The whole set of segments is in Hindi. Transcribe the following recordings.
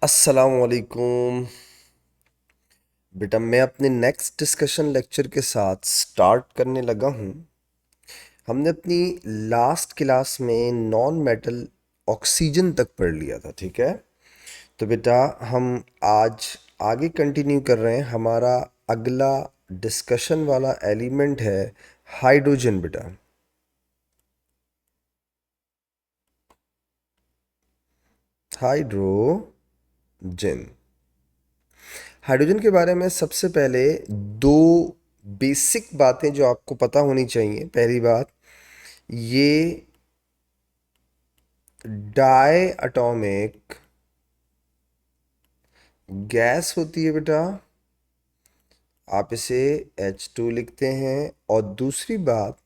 अस्सलामुअलैकुम। बेटा मैं अपने नेक्स्ट डिस्कशन लेक्चर के साथ स्टार्ट करने लगा हूँ। हमने अपनी लास्ट क्लास में नॉन मेटल ऑक्सीजन तक पढ़ लिया था, ठीक है। तो बेटा हम आज आगे कंटिन्यू कर रहे हैं। हमारा अगला डिस्कशन वाला एलिमेंट है हाइड्रोजन बेटा। हाइड्रोजन। हाइड्रोजन के बारे में सबसे पहले दो बेसिक बातें जो आपको पता होनी चाहिए। पहली बात, ये डाई एटॉमिक गैस होती है बेटा। आप इसे H2 लिखते हैं। और दूसरी बात,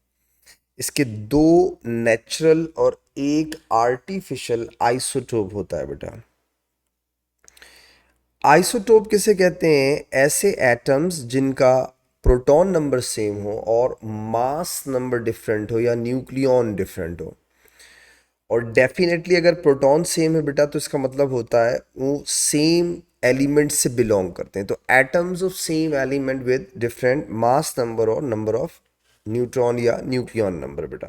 इसके दो नेचुरल और एक आर्टिफिशियल आइसोटोप होता है बेटा। आइसोटोप किसे कहते हैं? ऐसे एटम्स जिनका प्रोटॉन नंबर सेम हो और मास नंबर डिफरेंट हो या न्यूक्लियॉन डिफरेंट हो। और डेफिनेटली अगर प्रोटॉन सेम है बेटा तो इसका मतलब होता है वो सेम एलिमेंट से बिलोंग करते हैं। तो atoms of same element with different mass number और नंबर ऑफ न्यूट्रॉन या न्यूक्लियॉन नंबर बेटा।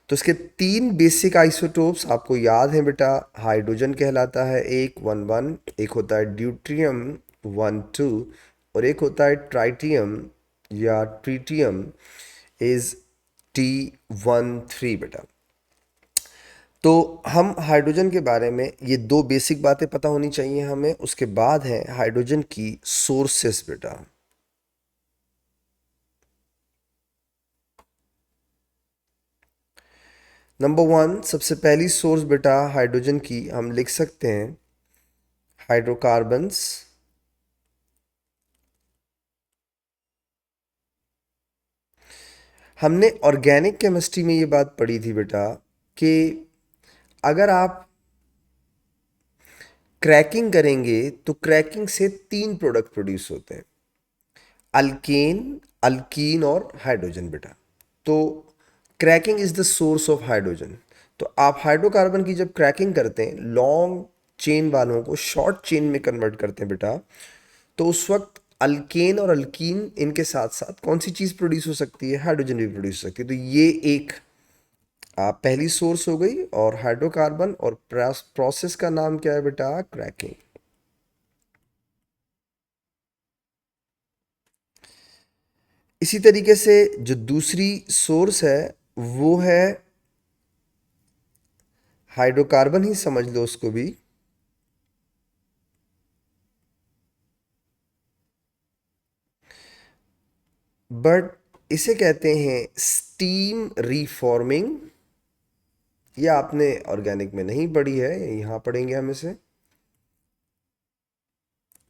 तो इसके तीन बेसिक आइसोटोप्स आपको याद हैं बेटा। हाइड्रोजन कहलाता है एक 1 1, एक होता है ड्यूट्रियम 1 2, और एक होता है ट्राइटियम या ट्रीटियम इज T 1 3 बेटा। तो हम हाइड्रोजन के बारे में ये दो बेसिक बातें पता होनी चाहिए हमें। उसके बाद है हाइड्रोजन की सोर्सेस बेटा। नंबर वन, सबसे पहली सोर्स बेटा हाइड्रोजन की हम लिख सकते हैं हाइड्रोकार्बन्स। हमने ऑर्गेनिक केमिस्ट्री में ये बात पढ़ी थी बेटा कि अगर आप क्रैकिंग करेंगे तो क्रैकिंग से तीन प्रोडक्ट प्रोड्यूस होते हैं, अल्केन, अल्कीन और हाइड्रोजन बेटा। तो cracking is the source of hydrogen. तो आप हाइड्रोकार्बन की जब क्रैकिंग करते हैं, लॉन्ग चेन वालों को शॉर्ट चेन में कन्वर्ट करते हैं बेटा, तो उस वक्त अल्केन और अल्कीन इनके साथ साथ कौन सी चीज़ प्रोड्यूस हो सकती है? हाइड्रोजन भी प्रोड्यूस हो सकती है। तो ये एक पहली सोर्स हो गई। और हाइड्रोकार्बन और प्रोसेस का नाम क्या है बेटा? क्रैकिंग। इसी तरीके से जो दूसरी सोर्स है वो है हाइड्रोकार्बन ही समझ लो उसको भी। बट इसे कहते हैं स्टीम रीफॉर्मिंग। ये आपने ऑर्गेनिक में नहीं पढ़ी है, यहां पढ़ेंगे हम इसे।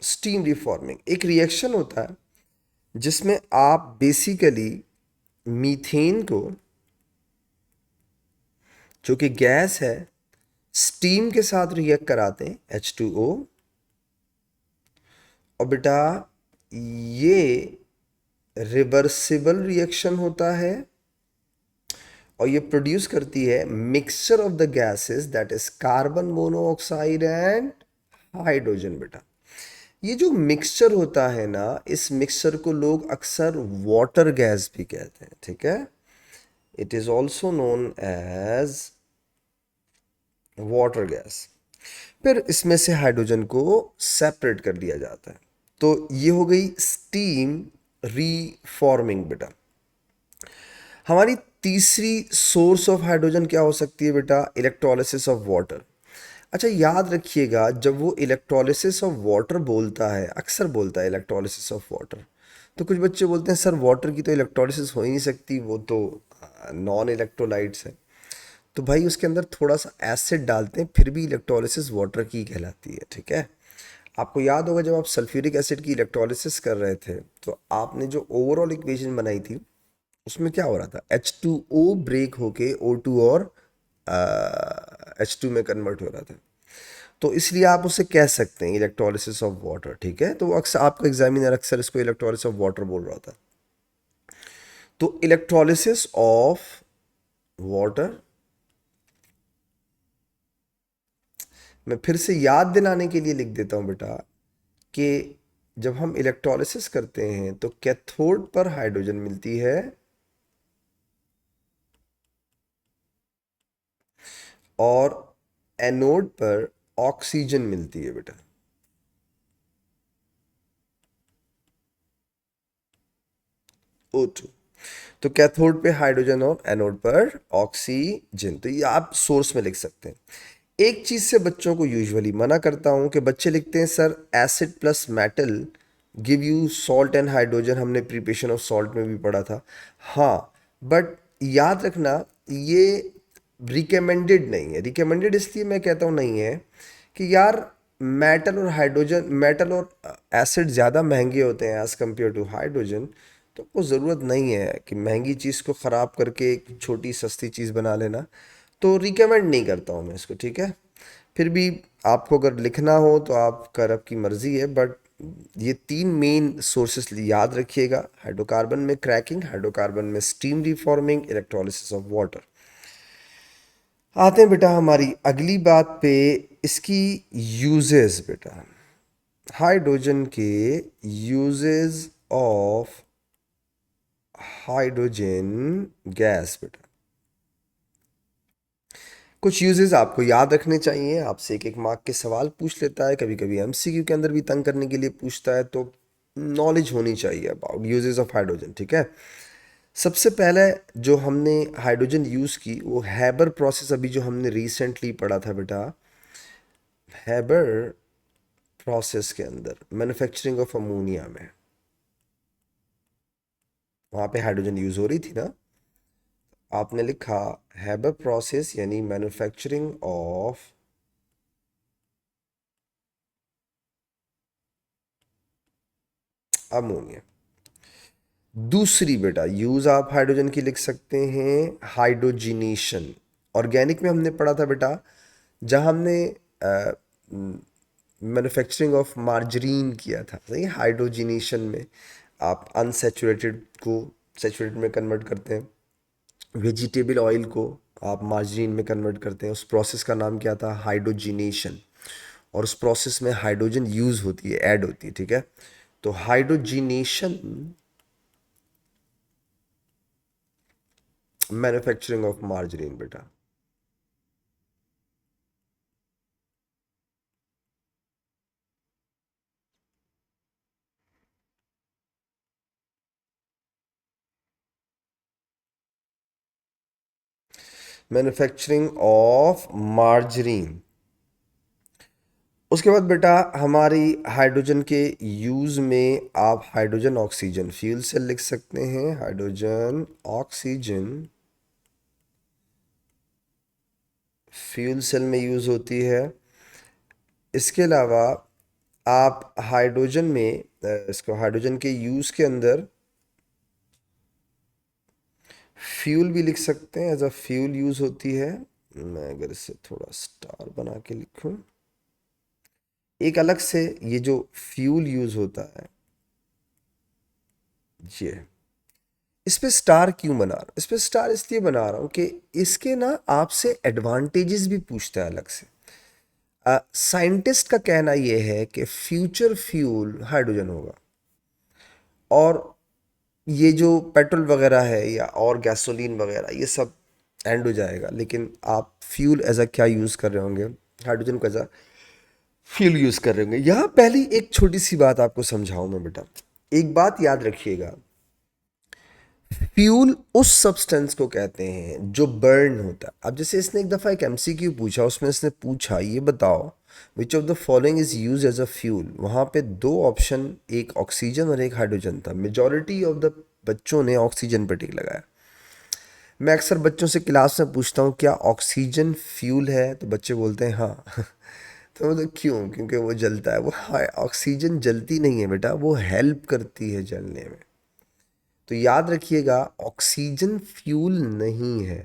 स्टीम रिफॉर्मिंग एक रिएक्शन होता है जिसमें आप बेसिकली मीथेन को, जो कि गैस है, स्टीम के साथ रिएक्ट कराते हैं H2O। और बेटा ये रिवर्सिबल रिएक्शन होता है और ये प्रोड्यूस करती है mixture of the gases that is carbon monoxide and hydrogen बेटा। ये जो मिक्सचर होता है ना, इस मिक्सचर को लोग अक्सर वाटर गैस भी कहते हैं, ठीक है। It is also known as water gas. फिर इसमें से हाइड्रोजन को सेपरेट कर दिया जाता है। तो ये हो गई स्टीम रीफॉर्मिंग बेटा। हमारी तीसरी सोर्स ऑफ हाइड्रोजन क्या हो सकती है बेटा? Electrolysis of water. अच्छा याद रखिएगा, जब वो इलेक्ट्रोलिसिस ऑफ वाटर बोलता है, अक्सर बोलता है इलेक्ट्रोलिसिस ऑफ वाटर, तो कुछ बच्चे बोलते हैं सर वाटर की तो इलेक्ट्रोलिसिस हो ही नहीं सकती, वो तो नॉन इलेक्ट्रोलाइट्स है। तो भाई उसके अंदर थोड़ा सा एसिड डालते हैं, फिर भी इलेक्ट्रोलिसिस वाटर की कहलाती है, ठीक है। आपको याद होगा जब आप सल्फ्यूरिक एसिड की इलेक्ट्रोलिसिस कर रहे थे तो आपने जो ओवरऑल इक्वेशन बनाई थी उसमें क्या हो रहा था? H2O ब्रेक होके O2 और H2 में कन्वर्ट हो रहा था। तो इसलिए आप उसे कह सकते हैं इलेक्ट्रोलिसिस ऑफ वाटर, ठीक है। तो अक्सर आपका एग्जामिनर अक्सर इसको इलेक्ट्रोलिसिस ऑफ वाटर बोल रहा था। तो इलेक्ट्रोलिसिस ऑफ वाटर मैं फिर से याद दिलाने के लिए लिख देता हूँ बेटा कि जब हम इलेक्ट्रोलिसिस करते हैं तो कैथोड पर हाइड्रोजन मिलती है और एनोड पर ऑक्सीजन मिलती है बेटा। O2। तो कैथोड पे हाइड्रोजन और एनोड पर ऑक्सीजन, तो ये आप सोर्स में लिख सकते हैं। एक चीज से बच्चों को यूजुअली मना करता हूं कि बच्चे लिखते हैं sir acid plus metal give you salt and hydrogen, हमने प्रिपरेशन ऑफ सॉल्ट में भी पढ़ा था। हाँ, बट याद रखना ये रिकमेंडेड नहीं है। रिकमेंडेड इसलिए मैं कहता हूँ नहीं है कि यार मेटल और हाइड्रोजन, मेटल और एसिड ज़्यादा महंगे होते हैं एज़ कम्पेयर टू हाइड्रोजन। तो वो ज़रूरत नहीं है कि महंगी चीज़ को ख़राब करके एक छोटी सस्ती चीज़ बना लेना। तो रिकमेंड नहीं करता हूँ मैं इसको, ठीक है। फिर भी आपको अगर लिखना हो तो आपका रब की मर्ज़ी है, बट ये तीन मेन सोर्सेस याद रखिएगा। हाइड्रोकार्बन में क्रैकिंग, हाइड्रोकार्बन में steam reforming, electrolysis of water. आते हैं बेटा हमारी अगली बात पे, इसकी यूजेस बेटा। हाइड्रोजन के यूजेस ऑफ हाइड्रोजन गैस बेटा। कुछ यूजेस आपको याद रखने चाहिए, आपसे एक एक मार्क के सवाल पूछ लेता है, कभी कभी एमसीक्यू के अंदर भी तंग करने के लिए पूछता है, तो नॉलेज होनी चाहिए अबाउट यूजेस ऑफ हाइड्रोजन, ठीक है। सबसे पहले जो हमने हाइड्रोजन यूज़ की वो हैबर प्रोसेस, अभी जो हमने रिसेंटली पढ़ा था बेटा, हैबर प्रोसेस के अंदर मैन्युफैक्चरिंग ऑफ अमोनिया में, वहाँ पे हाइड्रोजन यूज़ हो रही थी ना। आपने लिखा हैबर प्रोसेस यानी मैन्युफैक्चरिंग ऑफ अमोनिया। दूसरी बेटा यूज आप हाइड्रोजन की लिख सकते हैं हाइड्रोजिनेशन। ऑर्गेनिक में हमने पढ़ा था बेटा, जहाँ हमने मैन्युफैक्चरिंग ऑफ मार्जरीन किया था, सही। हाइड्रोजिनेशन में आप अनसेचुरेटेड को सेचुरेटेड में कन्वर्ट करते हैं, वेजिटेबल ऑयल को आप मार्जरीन में कन्वर्ट करते हैं। उस प्रोसेस का नाम क्या था? हाइड्रोजिनेशन। और उस प्रोसेस में हाइड्रोजन यूज होती है, ऐड होती है, ठीक है। तो हाइड्रोजिनेशन, मैन्युफैक्चरिंग ऑफ मार्जरीन बेटा। Manufacturing of margarine. उसके बाद बेटा हमारी हाइड्रोजन के यूज में आप हाइड्रोजन ऑक्सीजन फ्यूल सेल लिख सकते हैं। हाइड्रोजन ऑक्सीजन फ्यूल सेल में यूज होती है। इसके अलावा आप हाइड्रोजन में इसको हाइड्रोजन के यूज के अंदर फ्यूल भी लिख सकते हैं, एज अ फ्यूल यूज होती है। मैं अगर इसे थोड़ा स्टार बना के लिखूं, एक अलग से ये जो फ्यूल यूज होता है, ये इस पे स्टार क्यों बना रहा हूं? इस पे स्टार इसलिए बना रहा हूं कि इसके ना आपसे एडवांटेजेस भी पूछता है अलग से। साइंटिस्ट का कहना यह है कि फ्यूचर फ्यूल हाइड्रोजन होगा, और ये जो पेट्रोल वगैरह है या और गैसोलीन वगैरह ये सब एंड हो जाएगा, लेकिन आप फ्यूल एज अ क्या यूज़ कर रहे होंगे? हाइड्रोजन को एज अ फ्यूल यूज़ कर रहे होंगे। यहाँ पहली एक छोटी सी बात आपको समझाऊं मैं बेटा। एक बात याद रखिएगा, फ्यूल उस सब्सटेंस को कहते हैं जो बर्न होता है। अब जैसे इसने एक दफ़ा एक एमसीक्यू पूछा, उसमें इसने पूछा ये बताओ which of the following is use as a fuel. वहाँ पे दो ऑप्शन, एक ऑक्सीजन और एक हाइड्रोजन था। मेजॉरिटी ऑफ द बच्चों ने ऑक्सीजन पर टिक लगाया। मैं अक्सर बच्चों से क्लास में पूछता हूँ क्या ऑक्सीजन फ्यूल है, तो बच्चे बोलते हैं हाँ। तो मतलब क्यों? क्योंकि वो जलता है। वो ऑक्सीजन जलती नहीं है बेटा, वो हेल्प करती है जलने में। तो याद रखिएगा ऑक्सीजन फ्यूल नहीं है।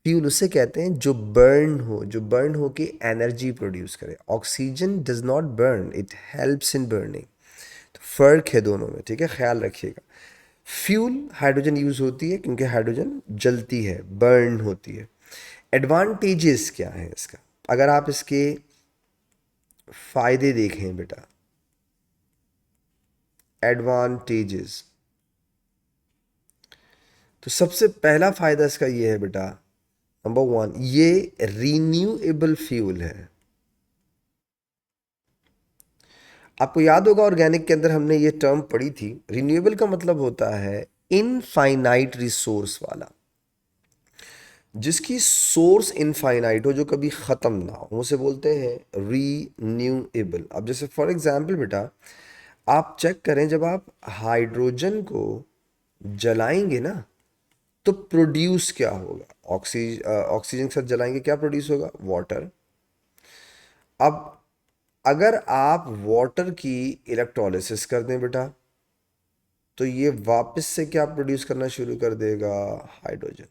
फ्यूल उसे कहते हैं जो बर्न हो, जो बर्न हो के एनर्जी प्रोड्यूस करे। Oxygen does not burn, it helps in burning. तो फर्क है दोनों में, ठीक है, ख्याल रखिएगा। फ्यूल हाइड्रोजन यूज होती है क्योंकि हाइड्रोजन जलती है, बर्न होती है। एडवांटेजेस क्या है इसका? अगर आप इसके फायदे देखें बेटा, एडवांटेजेस, तो सबसे पहला फायदा इसका ये है बेटा, नंबर वन, ये रीन्यूएबल फ्यूल है। आपको याद होगा ऑर्गेनिक के अंदर हमने ये टर्म पढ़ी थी, रिन्यूएबल का मतलब होता है इनफाइनाइट रिसोर्स वाला, जिसकी सोर्स इनफाइनाइट हो, जो कभी ख़त्म ना हो, उसे बोलते हैं रीन्यूएबल। अब जैसे फॉर एग्जांपल बेटा, आप चेक करें, जब आप हाइड्रोजन को जलाएंगे ना, तो प्रोड्यूस क्या होगा? ऑक्सीजन के साथ जलाएंगे, क्या प्रोड्यूस होगा? वाटर। अब अगर आप वाटर की इलेक्ट्रोलिसिस कर दें बेटा, तो ये वापस से क्या प्रोड्यूस करना शुरू कर देगा? हाइड्रोजन।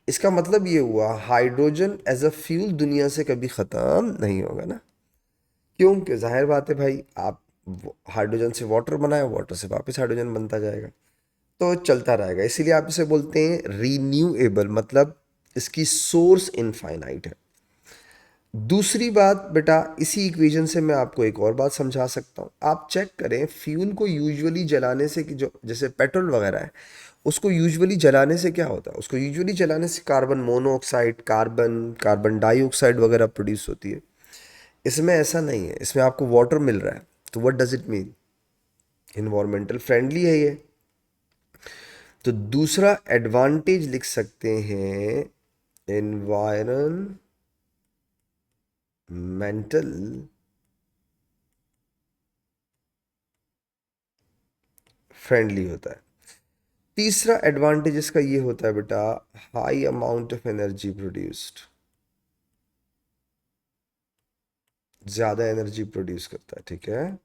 इसका मतलब ये हुआ हाइड्रोजन एज अ फ्यूल दुनिया से कभी ख़त्म नहीं होगा ना। क्योंकि जाहिर बात है भाई, आप हाइड्रोजन से वाटर बनाए, वाटर से वापस हाइड्रोजन बनता जाएगा, तो चलता रहेगा। इसीलिए आप इसे बोलते हैं रीन्यूएबल, मतलब इसकी सोर्स इनफाइनाइट है। दूसरी बात बेटा, इसी इक्वेशन से मैं आपको एक और बात समझा सकता हूँ। आप चेक करें, फ्यूल को यूजुअली जलाने से, कि जो जैसे पेट्रोल वगैरह है, उसको यूजुअली जलाने से क्या होता है? उसको यूजुअली जलाने से carbon monoxide, carbon carbon dioxide वगैरह प्रोड्यूस होती है। इसमें ऐसा नहीं है, इसमें आपको वाटर मिल रहा है, तो what does it mean? Environmental friendly है ये। तो दूसरा एडवांटेज लिख सकते हैं, एनवायरमेंटल फ्रेंडली होता है। तीसरा एडवांटेज इसका ये होता है बेटा, high amount of energy produced, ज्यादा एनर्जी प्रोड्यूस करता है, ठीक है।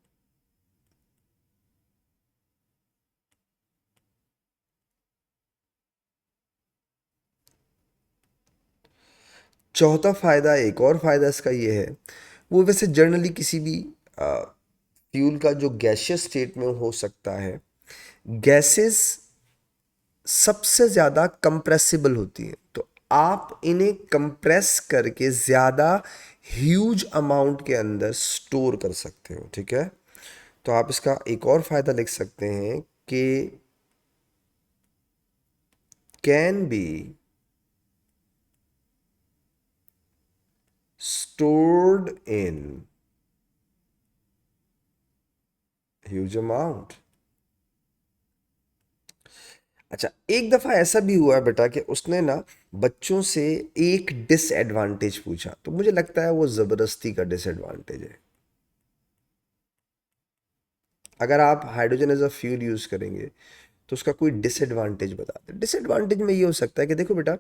चौथा फायदा, एक और फायदा इसका ये है, वो वैसे जनरली किसी भी फ्यूल का जो गैसियस स्टेट में हो सकता है, गैसेस सबसे ज़्यादा कंप्रेसिबल होती हैं, तो आप इन्हें कंप्रेस करके ज़्यादा ह्यूज अमाउंट के अंदर स्टोर कर सकते हो, ठीक है। तो आप इसका एक और फायदा लिख सकते हैं कि can be stored in huge amount. अच्छा, एक दफ़ा ऐसा भी हुआ है बेटा कि उसने ना बच्चों से एक डिसएडवांटेज पूछा, तो मुझे लगता है वो ज़बरदस्ती का डिसएडवांटेज है। अगर आप hydrogen as a fuel use करेंगे, तो उसका कोई डिसएडवांटेज बता दें। डिसएडवांटेज में ये हो सकता है कि देखो बेटा,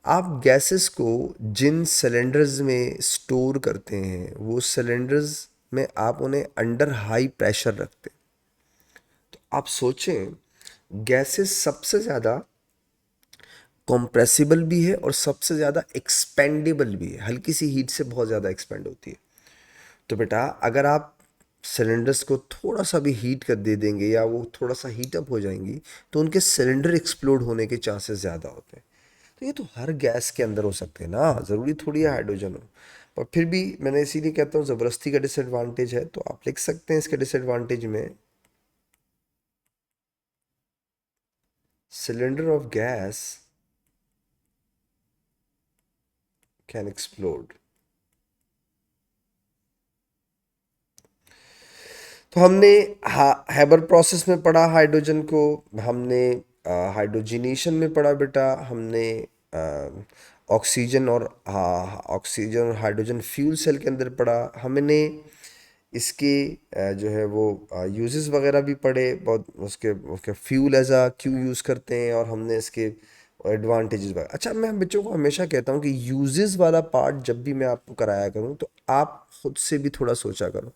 आप गैसेस को जिन सिलेंडर्स में स्टोर करते हैं, वो सिलेंडर्स में आप उन्हें अंडर हाई प्रेशर रखते हैं। तो आप सोचें, गैसेस सबसे ज़्यादा कॉम्प्रेसिबल भी है और सबसे ज़्यादा एक्सपेंडेबल भी है, हल्की सी हीट से बहुत ज़्यादा एक्सपेंड होती है। तो बेटा, अगर आप सिलेंडर्स को थोड़ा सा भी हीट कर दे देंगे, या वो थोड़ा सा हीट अप हो जाएंगी, तो उनके सिलेंडर एक्सप्लोड होने के चांसेस ज़्यादा होते हैं। तो ये तो हर गैस के अंदर हो सकते हैं ना, ज़रूरी थोड़ी है हाइड्रोजन हो। पर फिर भी मैंने इसीलिए कहता हूँ ज़बरदस्ती का डिसएडवांटेज है, तो आप लिख सकते हैं इसके डिसएडवांटेज में, cylinder of gas can explode. तो हमने हैबर प्रोसेस में पढ़ा हाइड्रोजन को, हमने हाइड्रोजिनेशन में पढ़ा बेटा, हमने ऑक्सीजन और ऑक्सीजन और हाइड्रोजन फ्यूल सेल के अंदर पढ़ा। हमने इसके जो है वो यूजेस वगैरह भी पढ़े बहुत, उसके उसके फ्यूल एज आ क्यों यूज़ करते हैं, और हमने इसके एडवांटेजेस वगैरह। अच्छा, मैं बच्चों को हमेशा कहता हूँ कि यूजेस वाला पार्ट जब भी मैं आपको कराया करूँ, तो आप खुद से भी थोड़ा सोचा करो।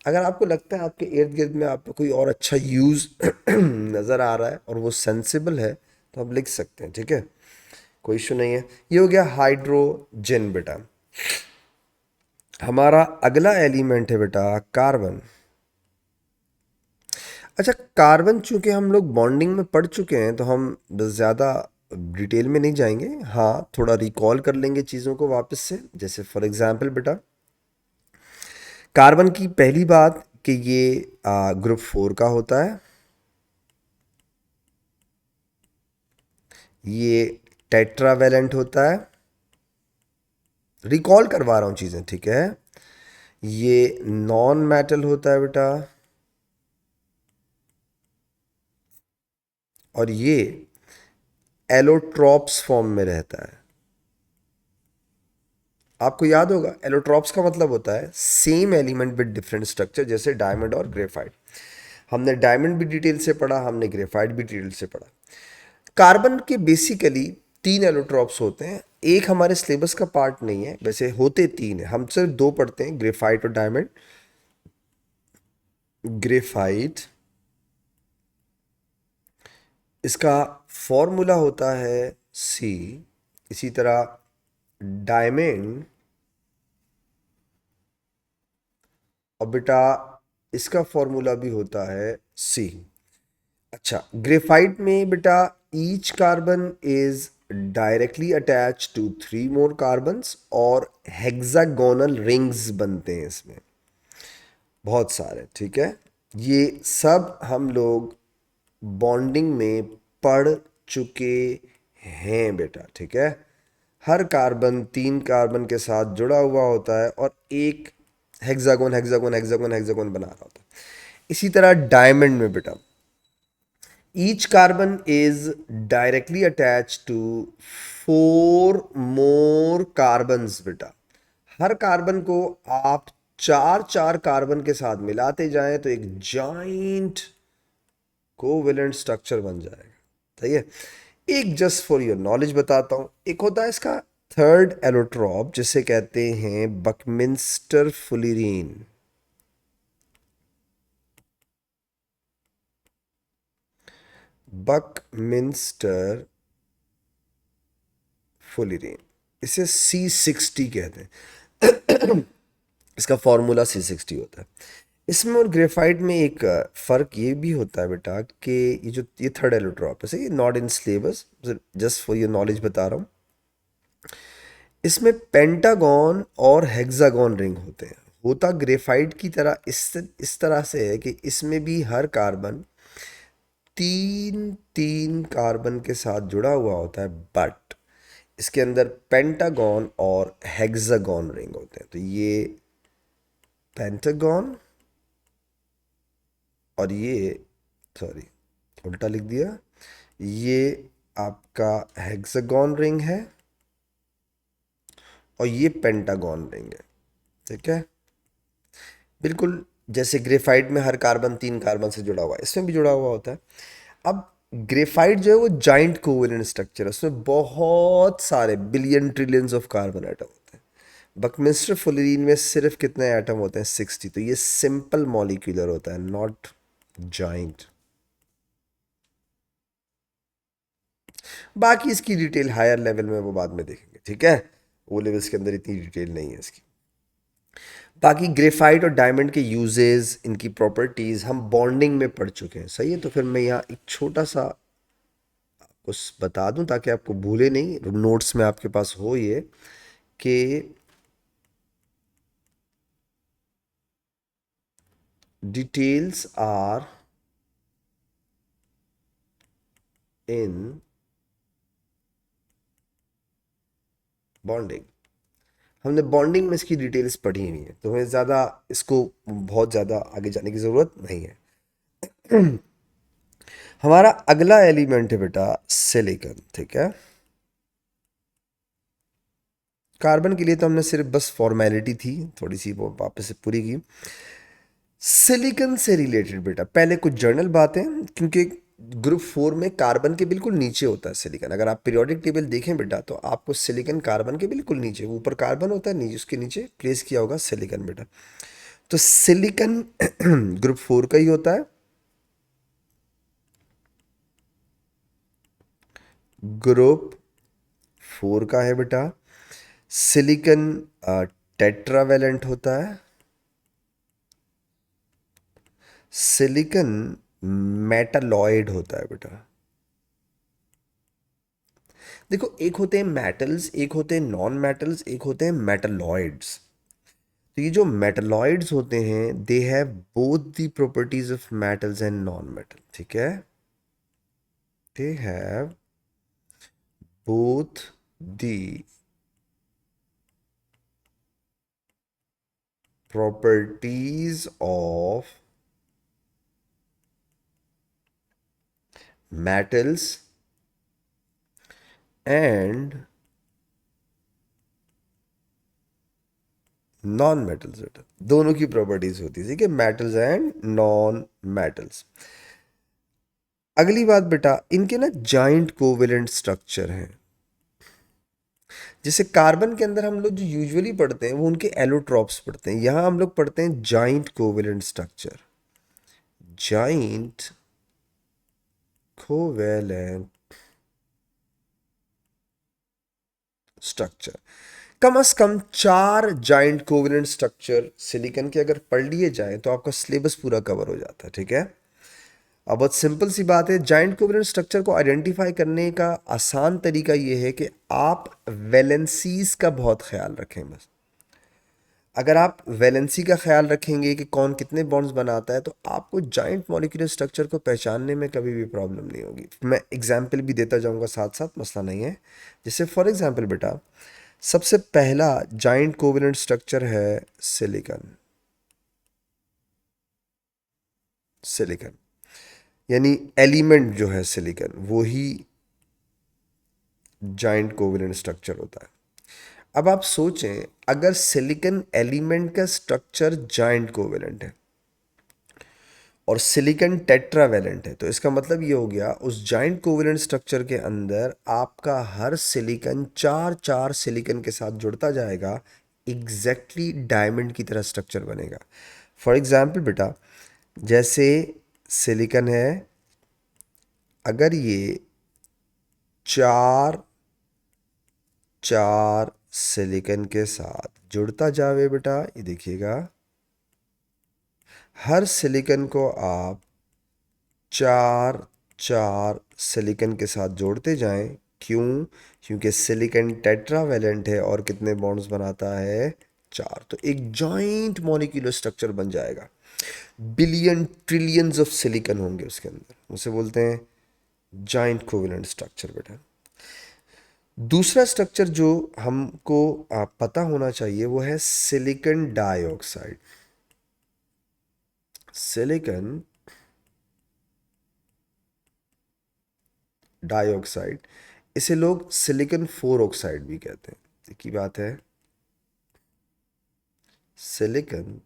अगर आपको लगता है आपके इर्द गिर्द में आपको कोई और अच्छा यूज़ नज़र आ रहा है और वो सेंसिबल है, तो आप लिख सकते हैं, ठीक है, कोई इशू नहीं है। ये हो गया हाइड्रोजन बेटा। हमारा अगला एलिमेंट है बेटा कार्बन। अच्छा, कार्बन चूंकि हम लोग बॉन्डिंग में पढ़ चुके हैं, तो हम ज़्यादा डिटेल में नहीं जाएंगे, हाँ थोड़ा रिकॉल कर लेंगे चीज़ों को वापस से। जैसे फॉर एग्जांपल बेटा, कार्बन की पहली बात कि ये ग्रुप 4 का होता है, ये टेट्रावेलेंट होता है, रिकॉल करवा रहा हूँ चीज़ें, ठीक है। ये नॉन मेटल होता है बेटा, और ये एलोट्रॉप्स फॉर्म में रहता है। आपको याद होगा एलोट्रॉप्स का मतलब होता है same element with different structure, जैसे डायमंड और ग्रेफाइट। हमने डायमंड भी डिटेल से पढ़ा, हमने ग्रेफाइट भी डिटेल से पढ़ा। कार्बन के बेसिकली 3 एलोट्रॉप्स होते हैं। एक हमारे सिलेबस का पार्ट नहीं है, वैसे होते 3 है, हम सिर्फ 2 पढ़ते हैं, ग्रेफाइट और डायमंड। ग्रेफाइट, इसका फॉर्मूला होता है सी। इसी तरह डायमंड, और बेटा इसका फॉर्मूला भी होता है सी। अच्छा, ग्रेफाइट में बेटा each carbon is directly attach to 3 more carbons, और हेक्सागोनल रिंग्स बनते हैं इसमें बहुत सारे, ठीक है। ये सब हम लोग बॉन्डिंग में पढ़ चुके हैं बेटा, ठीक है। हर कार्बन 3 कार्बन के साथ जुड़ा हुआ होता है और एक हेक्सागोन हेक्सागोन हेक्सागोन हेक्सागोन बना रहा होता है। इसी तरह डायमंड में बेटा each carbon is directly attach to 4 more carbons बेटा। हर कार्बन को आप चार चार कार्बन के साथ मिलाते जाएं तो एक जाइंट कोवेलेंट स्ट्रक्चर बन जाएगा, सही है। एक जस्ट फॉर योर नॉलेज बताता हूं, एक होता है इसका थर्ड एलोट्रॉप, जिसे कहते हैं बकमिंस्टर फुलिरीन। बकमिंस्टर फुलिरीन, इसे C60 कहते हैं। इसका फॉर्मूला C60 होता है। इसमें और ग्रेफाइट में एक फ़र्क ये भी होता है बेटा कि ये थर्ड एलोट्रॉप है, सही, not in syllabus, just for your knowledge बता रहा हूँ। इसमें पेंटागन और हेक्सागन रिंग होते हैं। होता ग्रेफाइट की तरह इस तरह से है कि इसमें भी हर कार्बन 3 3 कार्बन के साथ जुड़ा हुआ होता है, बट इसके अंदर पेंटागन और हेक्सागन रिंग होते हैं। तो ये पेंटागन और ये, सॉरी उल्टा लिख दिया, ये आपका हेक्सागन रिंग है और ये पेंटागन रिंग है, ठीक है। बिल्कुल जैसे ग्रेफाइट में हर कार्बन 3 कार्बन से जुड़ा हुआ है, इसमें भी जुड़ा हुआ होता है। अब ग्रेफाइट जो है वो जाइंट कोवेलेंट स्ट्रक्चर है, उसमें बहुत सारे billion trillions of carbon atom होते हैं। बकमिंस्टर फुलरीन में सिर्फ कितने एटम होते हैं? 60। तो ये सिंपल मॉलिक्यूलर होता है, नॉट जाइंट। बाकी इसकी डिटेल हायर लेवल में वो बाद में देखेंगे, ठीक है। वो लेवल्स के अंदर इतनी डिटेल नहीं है इसकी। बाकी ग्रेफाइट और डायमंड के यूजेस, इनकी प्रॉपर्टीज हम बॉन्डिंग में पढ़ चुके हैं, सही है। तो फिर मैं यहाँ एक छोटा सा कुछ बता दूं ताकि आपको भूले नहीं, नोट्स में आपके पास हो ये कि डिटेल्स आर इन बॉन्डिंग। हमने बॉन्डिंग में इसकी डिटेल्स पढ़ी हुई है, तो हमें ज़्यादा इसको बहुत ज़्यादा आगे जाने की ज़रूरत नहीं है। हमारा अगला एलिमेंट है बेटा सिलिकॉन, ठीक है। कार्बन के लिए तो हमने सिर्फ बस फॉर्मेलिटी थी थोड़ी सी, वो वापस से पूरी की। सिलिकॉन से रिलेटेड बेटा पहले कुछ जर्नल बातें, क्योंकि ग्रुप 4 में कार्बन के बिल्कुल नीचे होता है सिलिकॉन। अगर आप पीरियोडिक टेबल देखें बेटा तो आपको सिलिकॉन कार्बन के बिल्कुल नीचे, ऊपर कार्बन होता है, नीचे उसके नीचे प्लेस किया होगा सिलिकॉन बेटा। तो सिलिकॉन ग्रुप 4 का ही होता है। ग्रुप 4 का है बेटा। सिलिकॉन टेट्रावेलेंट होता है। सिलिकॉन मेटालॉइड होता है बेटा। देखो, एक होते हैं मेटल्स, एक होते हैं नॉन मेटल्स, एक होते हैं मेटलॉइड्स। तो ये जो मेटलॉइड्स होते हैं they have both the properties of metals and non metal, ठीक है। They have both the properties of metals and non metals. बेटा दोनों की प्रॉपर्टीज होती है, ठीक है, मेटल्स एंड नॉन मेटल्स। अगली बात बेटा, इनके ना जाइंट कोवेलेंट स्ट्रक्चर हैं। जैसे कार्बन के अंदर हम लोग जो यूजुअली पढ़ते हैं वो उनके एलोट्रॉप्स पढ़ते हैं, यहां हम लोग पढ़ते हैं giant covalent structure. Giant covalent structure, कम से कम 4 जाइंट कोवेलेंट स्ट्रक्चर सिलिकॉन के अगर पढ़ लिए जाए तो आपका सिलेबस पूरा कवर हो जाता है, ठीक है। अब बहुत सिंपल सी बात है, जाइंट कोवेलेंट स्ट्रक्चर को आइडेंटिफाई करने का आसान तरीका यह है कि आप वैलेंसीज का बहुत ख्याल रखें बस। अगर आप वैलेंसी का ख्याल रखेंगे कि कौन कितने बॉन्ड्स बनाता है तो आपको जाइंट मॉलिक्यूलर स्ट्रक्चर को पहचानने में कभी भी प्रॉब्लम नहीं होगी। मैं एग्जांपल भी देता जाऊंगा साथ साथ, मसला नहीं है। जैसे फॉर एग्जांपल बेटा, सबसे पहला जाइंट कोवेलेंट स्ट्रक्चर है सिलिकॉन। सिलिकॉन यानी एलिमेंट जो है सिलिकॉन, वो ही जाइंट कोवेलेंट स्ट्रक्चर होता है। अब आप सोचें, अगर सिलिकॉन एलिमेंट का स्ट्रक्चर जाइंट कोवेलेंट है और सिलिकॉन टेट्रावेलेंट है, तो इसका मतलब ये हो गया उस जाइंट कोवेलेंट स्ट्रक्चर के अंदर आपका हर सिलिकॉन चार चार सिलिकॉन के साथ जुड़ता जाएगा, एग्जैक्टली डायमंड की तरह स्ट्रक्चर बनेगा। फॉर एग्जाम्पल बेटा, जैसे सिलिकॉन है, अगर ये चार चार सिलिकॉन के साथ जुड़ता जावे बेटा, ये देखिएगा, हर सिलिकॉन को आप चार चार सिलिकॉन के साथ जोड़ते जाएं। क्यों? क्योंकि सिलिकॉन टेट्रावेलेंट है और कितने बॉन्ड्स बनाता है? 4। तो एक जॉइंट मॉलिक्यूलर स्ट्रक्चर बन जाएगा। बिलियन ट्रिलियंस ऑफ सिलिकॉन होंगे उसके अंदर, उसे बोलते हैं जॉइंट कोवेलेंट स्ट्रक्चर बेटा। दूसरा स्ट्रक्चर जो हमको पता होना चाहिए वो है सिलिकॉन डाइऑक्साइड। सिलिकॉन डाइऑक्साइड, इसे लोग सिलिकॉन फोर ऑक्साइड भी कहते हैं। एक ही बात है, सिलिकॉन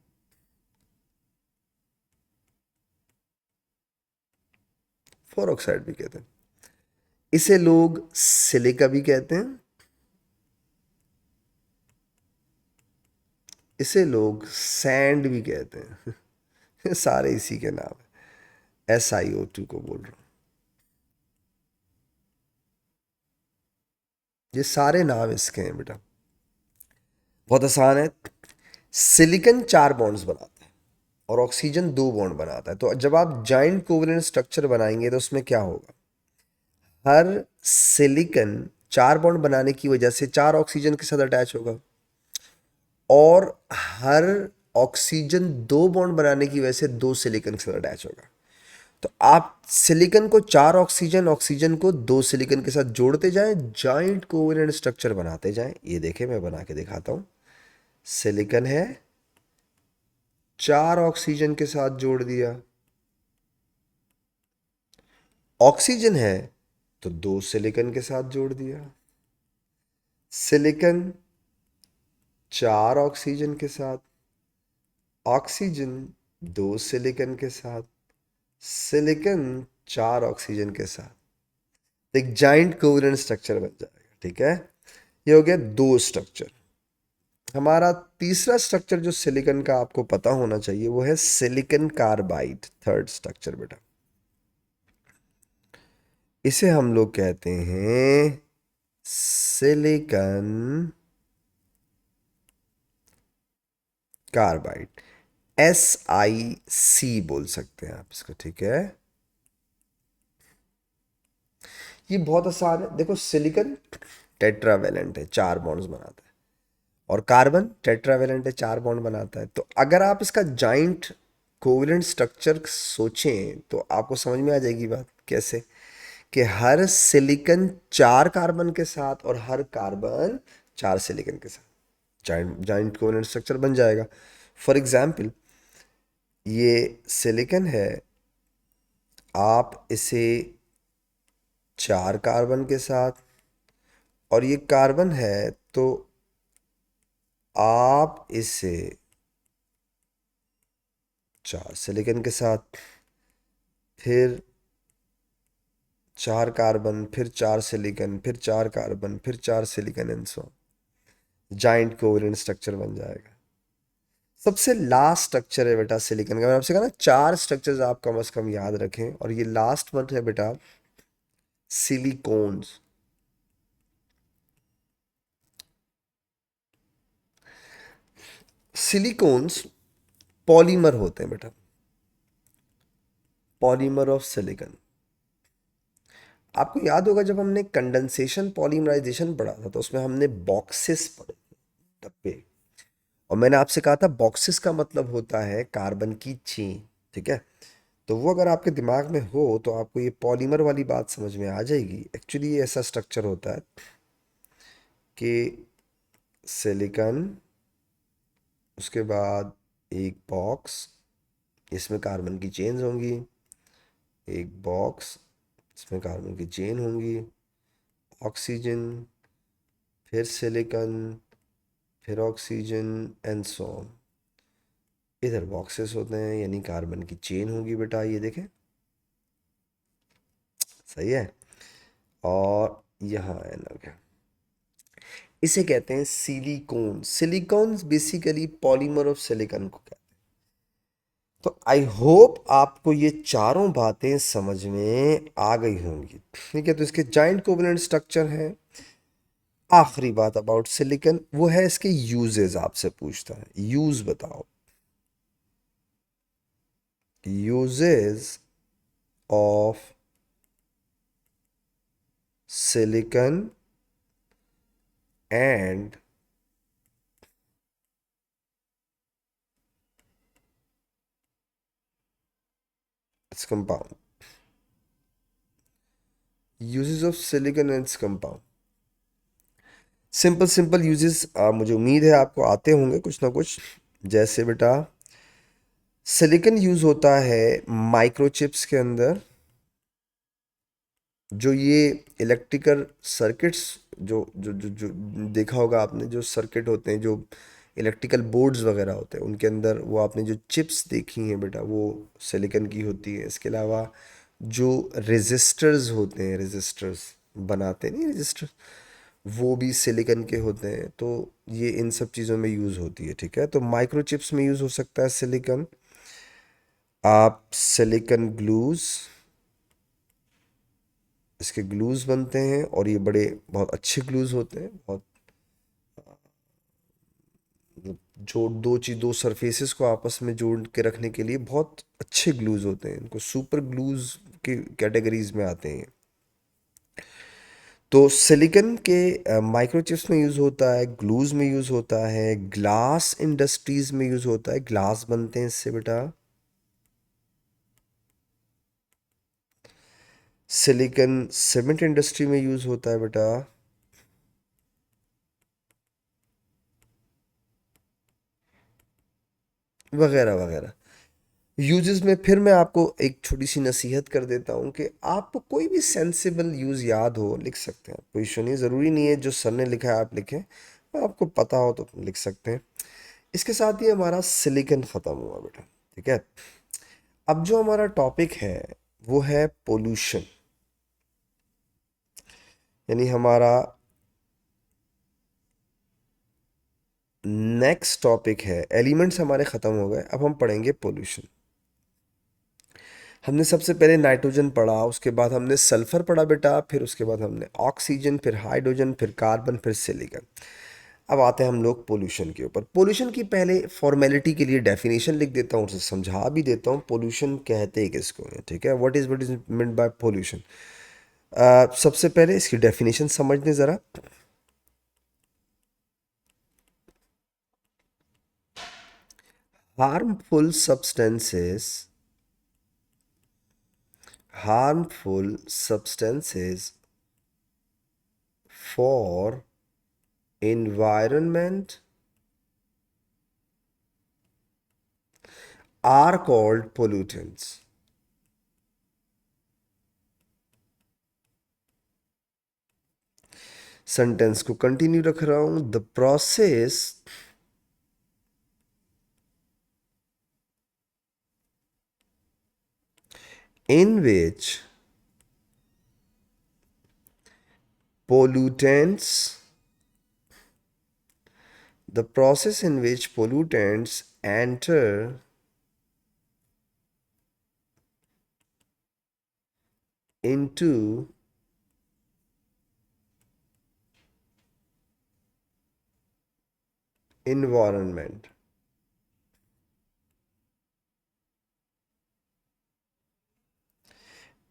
फोर ऑक्साइड भी कहते हैं। इसे लोग सिलिका भी कहते हैं, इसे लोग सैंड भी कहते हैं। सारे इसी के नाम है, SiO2 को बोल रहा हूं। ये सारे नाम इसके हैं बेटा, बहुत आसान है। सिलिकॉन 4 बॉन्ड्स बनाता है और ऑक्सीजन 2 बॉन्ड बनाता है। तो जब आप जाइंट कोवेलेंट स्ट्रक्चर बनाएंगे तो उसमें क्या होगा, हर सिलिकॉन 4 बॉन्ड बनाने की वजह से 4 ऑक्सीजन के साथ अटैच होगा और हर ऑक्सीजन 2 बॉन्ड बनाने की वजह से 2 सिलिकॉन के साथ अटैच होगा। तो आप सिलिकॉन को 4 ऑक्सीजन, ऑक्सीजन को 2 सिलिकॉन के साथ जोड़ते जाएं, जॉइंट कोवेलेंट स्ट्रक्चर बनाते जाएं। ये देखें, मैं बना के दिखाता हूं। सिलिकॉन है, 4 ऑक्सीजन के साथ जोड़ दिया। ऑक्सीजन है तो 2 सिलिकॉन के साथ जोड़ दिया। सिलिकॉन 4 ऑक्सीजन के साथ, ऑक्सीजन 2 सिलिकॉन के साथ, सिलिकॉन 4 ऑक्सीजन के साथ, एक जाइंट कोवेलेंट स्ट्रक्चर बन जाएगा, ठीक है। ये हो गया 2 स्ट्रक्चर। हमारा तीसरा स्ट्रक्चर जो सिलिकॉन का आपको पता होना चाहिए वो है सिलिकॉन कार्बाइड, थर्ड स्ट्रक्चर बेटा। इसे हम लोग कहते हैं सिलिकॉन कार्बाइड, SiC बोल सकते हैं आप इसको, ठीक है। ये बहुत आसान है। देखो सिलिकॉन टेट्रावेलेंट है, 4 बॉन्ड्स बनाता है, और कार्बन टेट्रावेलेंट है, 4 बॉन्ड बनाता है। तो अगर आप इसका जॉइंट कोवलेंट स्ट्रक्चर सोचें तो आपको समझ में आ जाएगी बात कैसे, कि हर सिलिकॉन 4 कार्बन के साथ और हर कार्बन 4 सिलिकॉन के साथ जॉइंट जॉइंट कोवलेंट स्ट्रक्चर बन जाएगा। फॉर एग्जाम्पल, ये सिलिकॉन है, आप इसे 4 कार्बन के साथ, और ये कार्बन है, तो आप इसे 4 सिलिकॉन के साथ, फिर 4 कार्बन, फिर 4 सिलिकॉन, फिर 4 कार्बन, फिर 4 silicon, and so joint covalent structure बन जाएगा। सबसे लास्ट स्ट्रक्चर है बेटा सिलिकॉन का। मैंने आपसे कहा ना 4 स्ट्रक्चर्स आप कम से कम याद रखें, और ये लास्ट वन है बेटा सिलिकॉन्स। सिलिकॉन्स पॉलीमर होते हैं बेटा, पॉलीमर ऑफ सिलिकॉन। आपको याद होगा जब हमने कंडेंसेशन पॉलीमराइजेशन पढ़ा था तो उसमें हमने बॉक्सेस पढ़े, डब्बे। और मैंने आपसे कहा था बॉक्सेस का मतलब होता है कार्बन की चेन, ठीक है। तो वो अगर आपके दिमाग में हो तो आपको ये पॉलीमर वाली बात समझ में आ जाएगी। एक्चुअली ये ऐसा स्ट्रक्चर होता है कि सिलिकॉन, उसके बाद एक बॉक्स, इसमें कार्बन की चेन्स होंगी, एक बॉक्स, इसमें कार्बन की चेन होंगी, ऑक्सीजन, फिर सिलिकॉन, फिर ऑक्सीजन, एंड सो ऑन। इधर बॉक्सेस होते हैं यानी कार्बन की चेन होगी बेटा, ये देखें, सही है। और यहाँ एन हो गया। इसे कहते हैं silicon. Silicon basically polymer of silicon को कहते हैं। तो आई होप आपको ये चारों बातें समझ में आ गई होंगी, ठीक है। तो इसके जॉइंट कोवलेंट स्ट्रक्चर है। आखिरी बात अबाउट सिलिकॉन वो है इसके यूजेस। आपसे पूछता है यूज बताओ, uses of silicon and its compound. Uses of silicon and its compound, simple simple uses मुझे उम्मीद है आपको आते होंगे कुछ ना कुछ। जैसे बेटा सिलिकॉन यूज होता है माइक्रोचिप्स के अंदर, जो ये इलेक्ट्रिकल सर्किट्स, जो देखा होगा आपने, जो सर्किट होते हैं, जो इलेक्ट्रिकल बोर्ड्स वगैरह होते हैं, उनके अंदर वो आपने जो चिप्स देखी हैं बेटा वो सिलिकॉन की होती है। इसके अलावा जो रेजिस्टर्स होते हैं, रेजिस्टर्स बनाते नहीं रेजिस्टर, वो भी सिलिकॉन के होते हैं। तो ये इन सब चीज़ों में यूज़ होती है, ठीक है। तो माइक्रोचिप्स में यूज़ हो सकता है सिलिकॉन। आप सिलिकॉन ग्लूज, इसके ग्लूज बनते हैं, और ये बड़े बहुत अच्छे ग्लूज होते हैं। बहुत जो दो सरफेसेस को आपस में जोड़ के रखने के लिए बहुत अच्छे ग्लूज होते हैं, इनको सुपर ग्लूज के कैटेगरीज में आते हैं। तो सिलिकॉन के माइक्रोचिप्स में यूज़ होता है, ग्लूज में यूज़ होता है, ग्लास इंडस्ट्रीज में यूज़ होता है, ग्लास बनते हैं इससे बेटा। सिलिकॉन सीमेंट इंडस्ट्री में यूज़ होता है बेटा। वगैरह वगैरह यूजेस में फिर मैं आपको एक छोटी सी नसीहत कर देता हूँ कि आपको कोई भी सेंसिबल यूज़ याद हो लिख सकते हैं, कोई इशू नहीं, ज़रूरी नहीं है जो सर ने लिखा है आप लिखें, आपको पता हो तो लिख सकते हैं। इसके साथ ही हमारा सिलिकॉन ख़त्म हुआ बेटा, ठीक है। अब जो हमारा टॉपिक है वो है पोल्यूशन, यानी हमारा नेक्स्ट टॉपिक है। एलिमेंट्स हमारे ख़त्म हो गए, अब हम पढ़ेंगे पोल्यूशन। हमने सबसे पहले नाइट्रोजन पढ़ा, उसके बाद हमने सल्फर पढ़ा बेटा, फिर उसके बाद हमने ऑक्सीजन, फिर हाइड्रोजन, फिर कार्बन, फिर सिलिकॉन। अब आते हैं हम लोग पोल्यूशन के ऊपर। पोल्यूशन की पहले फॉर्मेलिटी के लिए डेफिनेशन लिख देता हूँ, उसे समझा भी देता हूँ। पोल्यूशन कहते हैं किसको है, ठीक है। What is meant by pollution? सबसे पहले इसकी डेफिनेशन समझ लें ज़रा। harmful substances harmful substances for environment are called pollutants. Sentence को कंटिन्यू रख रहा हूं। The process in which pollutants the process in which pollutants enter into environment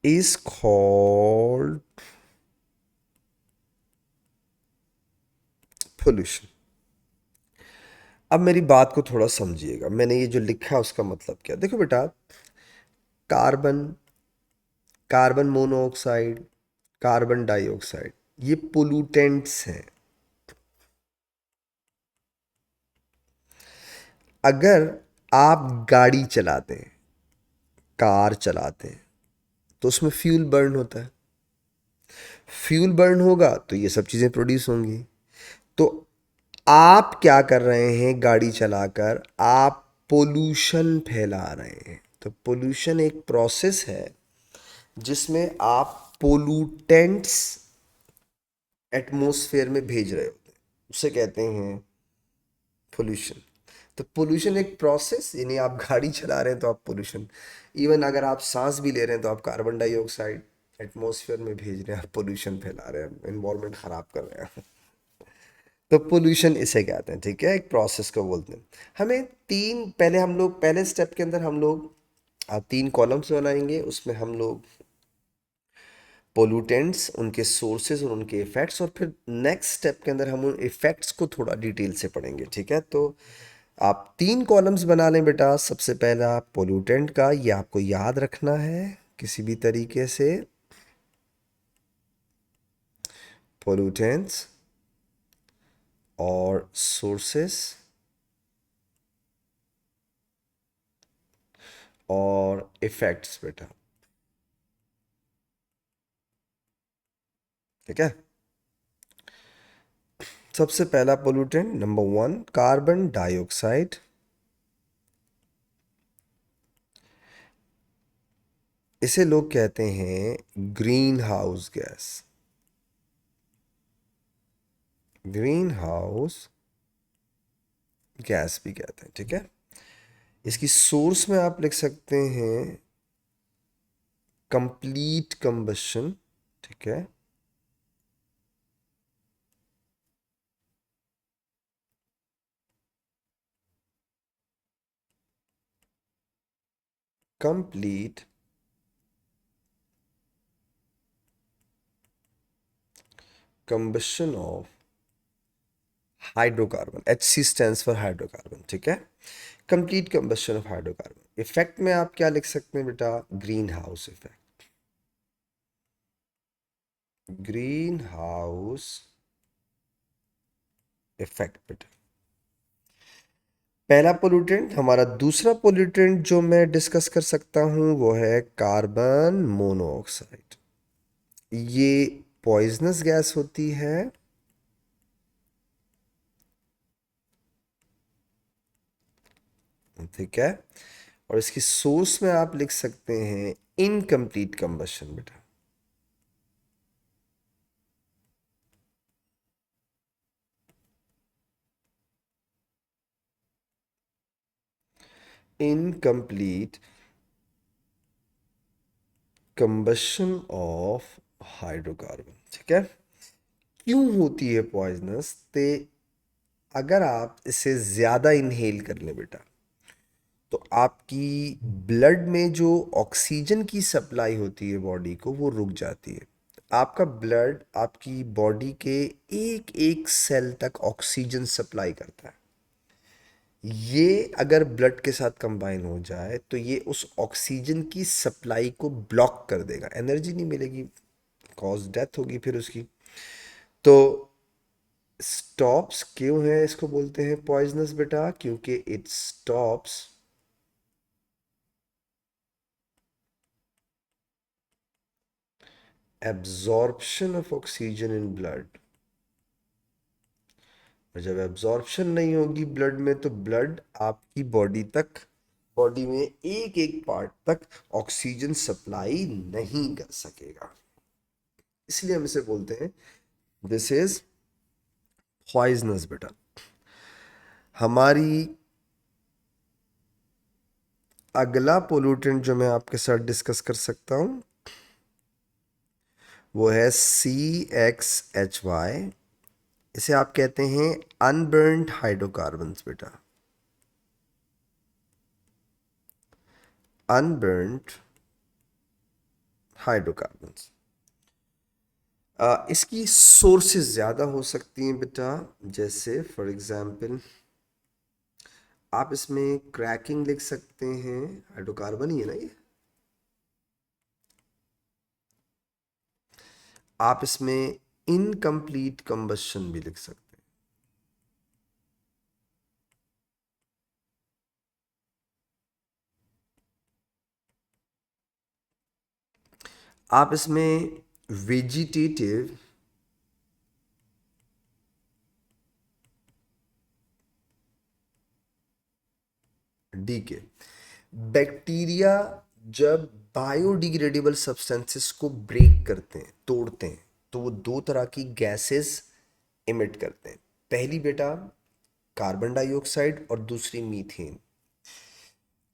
is called pollution। अब मेरी बात को थोड़ा समझिएगा, मैंने ये जो लिखा है उसका मतलब क्या। देखो बेटा, carbon, carbon monoxide, carbon dioxide, ये पोल्यूटेंट्स हैं। अगर आप गाड़ी चलाते हैं, कार चलाते हैं, तो उसमें फ्यूल बर्न होता है। फ्यूल बर्न होगा तो ये सब चीज़ें प्रोड्यूस होंगी। तो आप क्या कर रहे हैं गाड़ी चलाकर? आप पोल्यूशन फैला रहे हैं। तो पोल्यूशन एक प्रोसेस है जिसमें आप पोल्यूटेंट्स एटमॉस्फेयर में भेज रहे होते हैं, उसे कहते हैं पोल्यूशन। तो पोल्यूशन एक प्रोसेस, यानी आप गाड़ी चला रहे हैं तो आप पोल्यूशन, इवन अगर आप सांस भी ले रहे हैं तो आप कार्बन डाइऑक्साइड एटमॉस्फेयर में भेज रहे हैं, आप पोल्यूशन फैला रहे हैं, एनवायरनमेंट खराब कर रहे हैं। तो पोल्यूशन इसे कहते हैं, ठीक है, एक प्रोसेस को बोलते हैं। हमें तीन, पहले हम लोग पहले स्टेप के अंदर हम लोग तीन कॉलम्स बनाएंगे, उसमें हम लोग पोल्यूटेंट्स, उनके सोर्सेज और उनके इफेक्ट्स, और फिर नेक्स्ट स्टेप के अंदर हम उन इफेक्ट्स को थोड़ा डिटेल से पढ़ेंगे, ठीक है। तो आप तीन कॉलम्स बना लें बेटा। सबसे पहला पोल्यूटेंट का, ये आपको याद रखना है किसी भी तरीके से, पोल्यूटेंट्स और सोर्सेस और इफेक्ट्स बेटा, ठीक है। सबसे पहला pollutant number one, carbon dioxide. इसे लोग कहते हैं green house gas, green house gas भी कहते हैं, ठीक है। इसकी सोर्स में आप लिख सकते हैं कंप्लीट कंबशन, ठीक है। Complete combustion of hydrocarbon, HC stands for hydrocarbon, ठीक है। Complete combustion of hydrocarbon. Effect में आप क्या लिख सकते हैं बेटा? Green house effect, green house effect बेटा, पहला पोल्यूटेंट। हमारा दूसरा पोल्यूटेंट जो मैं डिस्कस कर सकता हूं वो है कार्बन मोनोऑक्साइड। ये पॉइजनस गैस होती है, ठीक है। और इसकी सोर्स में आप लिख सकते हैं इनकम्प्लीट कंबशन बेटा, इनकम्प्लीट कंबशन ऑफ हाइड्रोकार्बन, ठीक है। क्यों होती है पॉइजनस? ते अगर आप इसे ज़्यादा इनहेल कर लें बेटा, तो आपकी ब्लड में जो ऑक्सीजन की सप्लाई होती है बॉडी को, वो रुक जाती है। आपका ब्लड आपकी बॉडी के एक एक सेल तक ऑक्सीजन सप्लाई करता है। ये अगर ब्लड के साथ कंबाइन हो जाए तो ये उस ऑक्सीजन की सप्लाई को ब्लॉक कर देगा, एनर्जी नहीं मिलेगी, कॉज डेथ होगी फिर उसकी। तो स्टॉप्स क्यों है इसको बोलते हैं पॉइजनस बेटा? क्योंकि it stops absorption of oxygen in blood. और जब एब्जॉर्प्शन नहीं होगी ब्लड में तो ब्लड आपकी बॉडी तक, बॉडी में एक एक पार्ट तक ऑक्सीजन सप्लाई नहीं कर सकेगा। इसलिए हम इसे बोलते हैं दिस इज पॉइजनस बेटा। हमारी अगला पोल्यूटेंट जो मैं आपके साथ डिस्कस कर सकता हूं वो है CXHY। इसे आप कहते हैं अनबर्न्ड हाइड्रोकार्बन्स बेटा, अनबर्न्ड हाइड्रोकार्बन्स। इसकी सोर्सेज ज़्यादा हो सकती हैं बेटा, जैसे फॉर एग्जांपल आप इसमें क्रैकिंग लिख सकते हैं, हाइड्रोकार्बन ही है ना ये। आप इसमें इनकम्प्लीट कंबशन भी लिख सकते हैं। आप इसमें वेजिटेटिव डीके, बैक्टीरिया जब बायोडिग्रेडेबल सब्सटेंसेस को ब्रेक करते हैं, तोड़ते हैं, तो वो दो तरह की गैसेस इमिट करते हैं। पहली बेटा कार्बन डाइऑक्साइड और दूसरी मीथेन।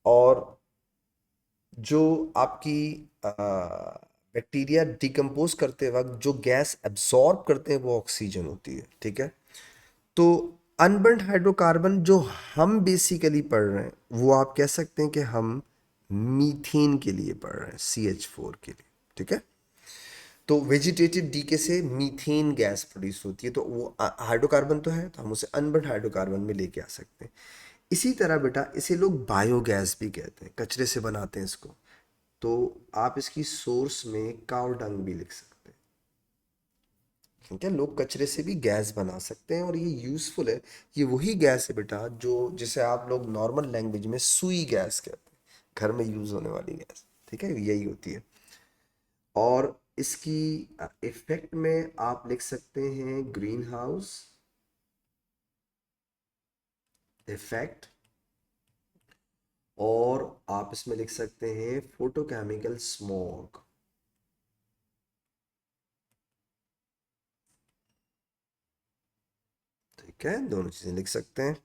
और जो आपकी बैक्टीरिया डिकम्पोज करते वक्त जो गैस एब्जॉर्ब करते हैं वो ऑक्सीजन होती है, ठीक है। तो अनबर्न्ड हाइड्रोकार्बन जो हम बेसिकली पढ़ रहे हैं वो आप कह सकते हैं कि हम मीथेन के लिए पढ़ रहे हैं, CH4 के लिए, ठीक है। तो वेजिटेटिव डीके से मीथेन गैस प्रोड्यूस होती है, तो वो हाइड्रोकार्बन तो है, तो हम उसे अनबर्न्ड हाइड्रोकार्बन में लेके आ सकते हैं। इसी तरह बेटा इसे लोग बायोगैस भी कहते हैं, कचरे से बनाते हैं इसको। तो आप इसकी सोर्स में काव डंग भी लिख सकते हैं, ठीक है। लोग कचरे से भी गैस बना सकते हैं और ये यूजफुल है। ये वही गैस है बेटा जो जिसे आप लोग नॉर्मल लैंग्वेज में सुई गैस कहते हैं, घर में यूज होने वाली गैस, ठीक है, यही होती है। और इसकी इफेक्ट में आप लिख सकते हैं ग्रीन हाउस इफेक्ट, और आप इसमें लिख सकते हैं फोटोकेमिकल स्मॉग, ठीक है, दोनों चीजें लिख सकते हैं।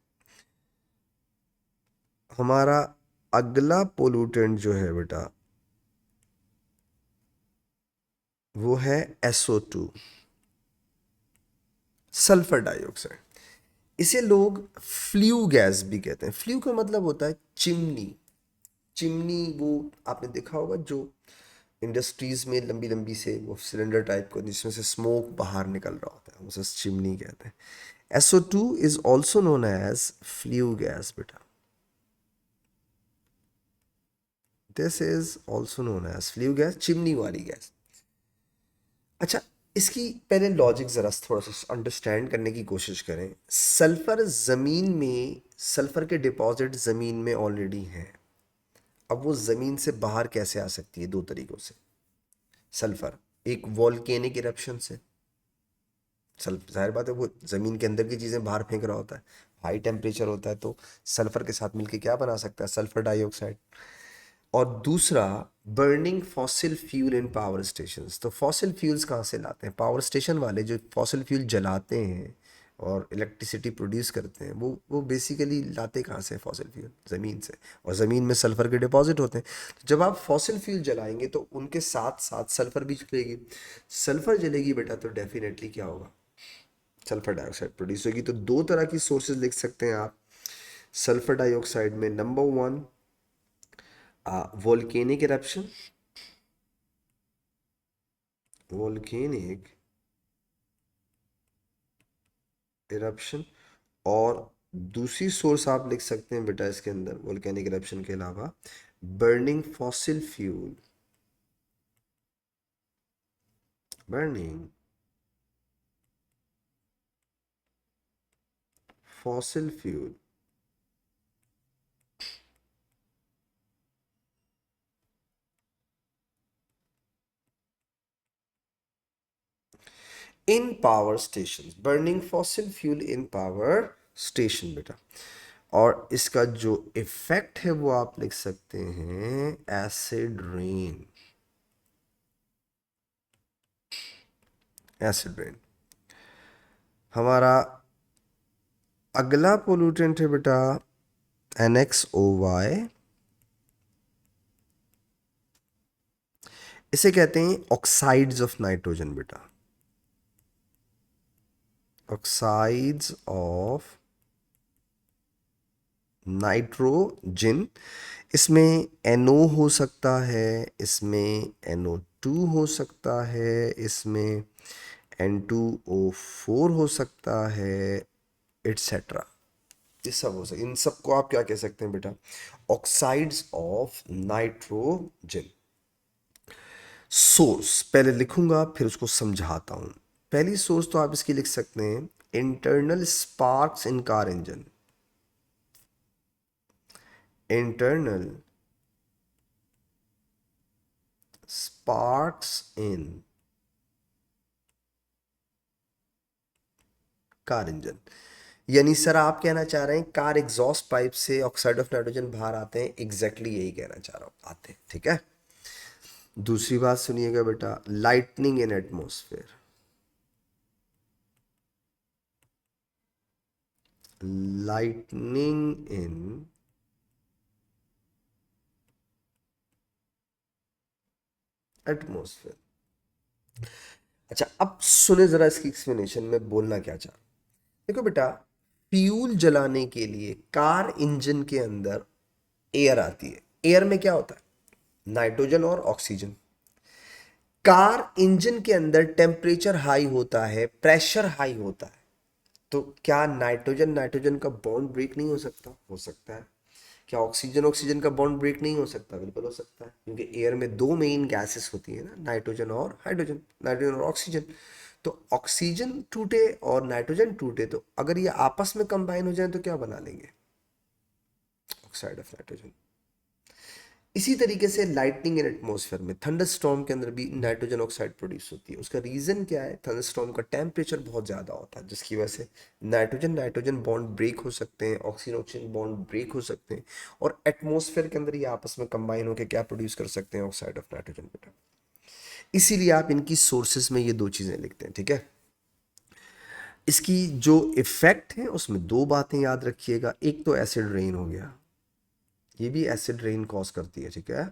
हमारा अगला पोल्यूटेंट जो है बेटा वो है SO2, सल्फर डाइऑक्साइड। इसे लोग फ्लू गैस भी कहते हैं। फ्लू का मतलब होता है चिमनी। चिमनी वो आपने देखा होगा जो इंडस्ट्रीज में लंबी लंबी से वो सिलेंडर टाइप को जिसमें से स्मोक बाहर निकल रहा होता है, उसे चिमनी कहते हैं। SO2 is also known as flue gas बेटा, this is also known as flue gas, chimney वाली गैस। अच्छा, इसकी पहले लॉजिक ज़रा थोड़ा सा अंडरस्टैंड करने की कोशिश करें। सल्फ़र ज़मीन में, सल्फ़र के डिपॉजिट ज़मीन में ऑलरेडी हैं। अब वो ज़मीन से बाहर कैसे आ सकती है? दो तरीक़ों से। सल्फ़र एक वॉल्केनिक इरप्शन से, ज़ाहिर बात है वो ज़मीन के अंदर की चीज़ें बाहर फेंक रहा होता है, हाई टेम्परेचर होता है, तो सल्फ़र के साथ मिलके क्या बना सकता है? Sulphur dioxide. और दूसरा burning fossil fuel in power stations. तो फॉसिल फ्यूल्स कहाँ से लाते हैं? पावर स्टेशन वाले जो फॉसिल फ्यूल जलाते हैं और इलेक्ट्रिसिटी प्रोड्यूस करते हैं, वो बेसिकली लाते कहाँ से? फॉसिल फ्यूल ज़मीन से, और ज़मीन में सल्फ़र के डिपॉजिट होते हैं। तो जब आप फॉसिल फ्यूल जलाएंगे तो उनके साथ साथ सल्फ़र भी जलेगी। सल्फ़र जलेगी बेटा तो डेफिनेटली क्या होगा? सल्फ़र डाइऑक्साइड प्रोड्यूस होगी। तो दो तरह की सोर्सेज लिख सकते हैं आप सल्फ़र डाइऑक्साइड में। Number one, volcanic eruption, volcanic eruption. और दूसरी सोर्स आप लिख सकते हैं बेटा इसके अंदर वोल्केनिक इरप्शन के अलावा, burning fossil fuel. Burning fossil fuel. In power station, burning fossil fuel in power station बेटा। और इसका जो इफेक्ट है वो आप लिख सकते हैं एसिड रेन। Acid rain. हमारा अगला पोल्यूटेंट है बेटा NXOY। इसे कहते हैं ऑक्साइड्स ऑफ नाइट्रोजन बेटा। Oxides of nitrogen. इसमें NO हो सकता है, इसमें NO2 हो सकता है, इसमें N2O4 हो सकता है, एटसेट्रा। ये सब हो सकता है। इन सबको आप क्या कह सकते हैं बेटा? Oxides of nitrogen. सोर्स पहले लिखूंगा फिर उसको समझाता हूं। पहली सोर्स तो आप इसकी लिख सकते हैं इंटरनल स्पार्क्स इन कार इंजन। इंटरनल स्पार्क्स इन कार इंजन। यानी सर आप कहना चाह रहे हैं कार एग्जॉस्ट पाइप से ऑक्साइड ऑफ नाइट्रोजन बाहर आते हैं। एग्जैक्टली यही कहना चाह रहा हूं, आते हैं। ठीक है। दूसरी बात सुनिएगा बेटा, लाइटनिंग इन एटमॉस्फेयर। लाइटनिंग इन एटमॉस्फेयर। अच्छा अब सुने जरा इसकी एक्सप्लेनेशन में बोलना क्या चाह रहा हूं। देखो बेटा, फ्यूल जलाने के लिए कार इंजन के अंदर एयर आती है। एयर में क्या होता है? नाइट्रोजन और ऑक्सीजन। कार इंजन के अंदर टेम्परेचर हाई होता है, प्रेशर हाई होता है। तो क्या नाइट्रोजन नाइट्रोजन का बॉन्ड ब्रेक नहीं हो सकता? हो सकता है। क्या ऑक्सीजन ऑक्सीजन का बॉन्ड ब्रेक नहीं हो सकता? बिल्कुल हो सकता है, क्योंकि एयर में दो मेन गैसेस होती है ना, नाइट्रोजन और हाइड्रोजन, नाइट्रोजन और ऑक्सीजन। तो ऑक्सीजन टूटे और नाइट्रोजन टूटे तो अगर ये आपस में कंबाइन हो जाए तो क्या बना लेंगे? Oxide of nitrogen. इसी तरीके से लाइटनिंग इन एटमॉस्फेयर में, थंडरस्टॉर्म के अंदर भी नाइट्रोजन ऑक्साइड प्रोड्यूस होती है। उसका रीजन क्या है? थंडरस्टॉर्म का टेम्परेचर बहुत ज़्यादा होता है, जिसकी वजह से नाइट्रोजन नाइट्रोजन बॉन्ड ब्रेक हो सकते हैं, ऑक्सीजन ऑक्सीजन बॉन्ड ब्रेक हो सकते हैं, और एटमॉस्फेयर के अंदर ये आपस में कंबाइन होकर क्या प्रोड्यूस कर सकते हैं? ऑक्साइड ऑफ नाइट्रोजन बेटा। इसीलिए आप इनकी सोर्सेज में ये दो चीज़ें लिखते हैं। ठीक है। इसकी जो इफेक्ट है उसमें दो बातें याद रखिएगा। एक तो एसिड रेन हो गया, ये भी एसिड रेन कॉज करती है। ठीक है।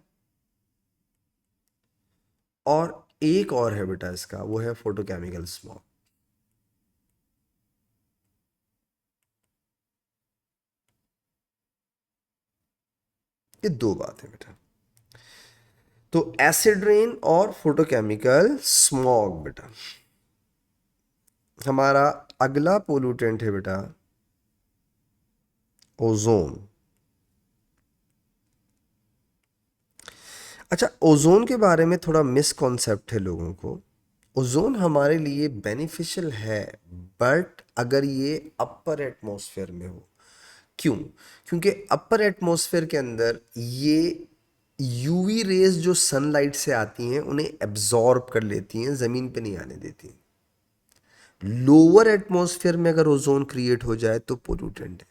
और एक और है बेटा इसका, वो है फोटोकेमिकल स्मॉग। ये दो बात है बेटा। तो एसिड रेन और फोटोकेमिकल स्मॉग बेटा। हमारा अगला पोल्यूटेंट है बेटा ओजोन। अच्छा, ओजोन के बारे में थोड़ा मिसकॉन्सेप्ट है लोगों को। ओजोन हमारे लिए बेनिफिशियल है, बट अगर ये अपर एटमॉस्फेयर में हो। क्यों? क्योंकि अपर एटमॉस्फेयर के अंदर ये यूवी रेज जो सनलाइट से आती हैं उन्हें एब्जॉर्ब कर लेती हैं, ज़मीन पे नहीं आने देती। लोअर एटमॉस्फेयर में अगर ओजोन क्रिएट हो जाए तो पोल्यूटेंट है।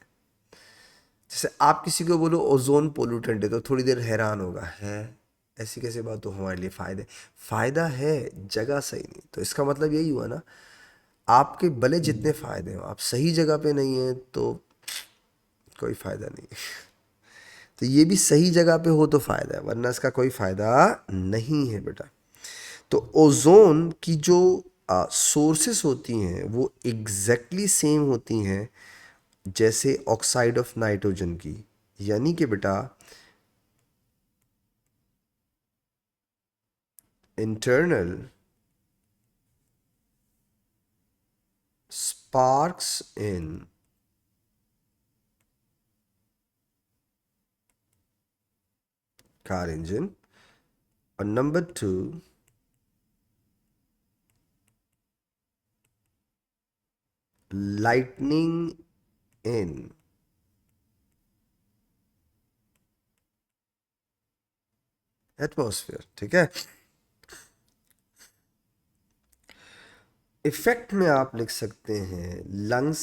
जैसे आप किसी को बोलो ओजोन पोल्यूटेंट है तो थोड़ी देर हैरान होगा, है ऐसी कैसे बात? तो हमारे लिए फ़ायदे फ़ायदा है, जगह सही नहीं। तो इसका मतलब यही हुआ ना, आपके भले जितने फ़ायदे हो, आप सही जगह पे नहीं हैं तो कोई फ़ायदा नहीं। तो ये भी सही जगह पे हो तो फ़ायदा है, वरना इसका कोई फ़ायदा नहीं है बेटा। तो ओजोन की जो सोर्सेस होती हैं वो एग्जैक्टली सेम होती हैं जैसे ऑक्साइड ऑफ नाइट्रोजन की। यानी कि बेटा internal sparks in car engine, or number two, lightning in atmosphere. ठीक है, इफेक्ट में आप लिख सकते हैं lungs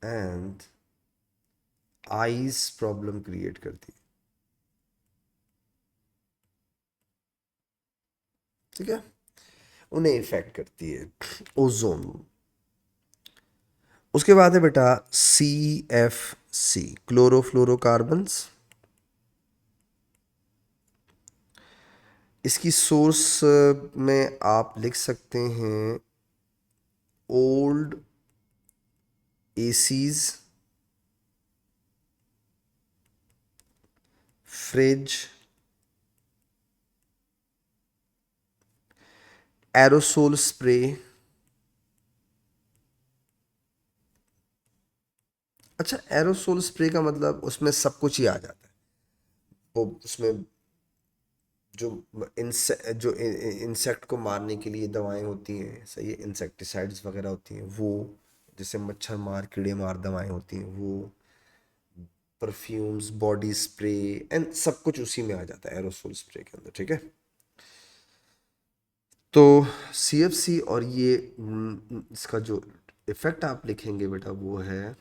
and eyes problem create करती है। ठीक है, उन्हें इफेक्ट करती है ओजोन। उसके बाद है बेटा CFC, क्लोरोफ्लोरोकार्बन्स। इसकी सोर्स में आप लिख सकते हैं old ACs, fridge, aerosol spray. अच्छा, एरोसोल स्प्रे का मतलब उसमें सब कुछ ही आ जाता है। वो उसमें जो इंसेक्ट को मारने के लिए दवाएं होती हैं, सही है, इंसेक्टिसाइड्स वगैरह होती हैं वो, जैसे मच्छर मार कीड़े मार दवाएं होती हैं वो, परफ्यूम्स, बॉडी स्प्रे एंड सब कुछ उसी में आ जाता है एरोसोल स्प्रे के अंदर। ठीक है, तो CFC और ये इसका जो इफेक्ट आप लिखेंगे बेटा वो है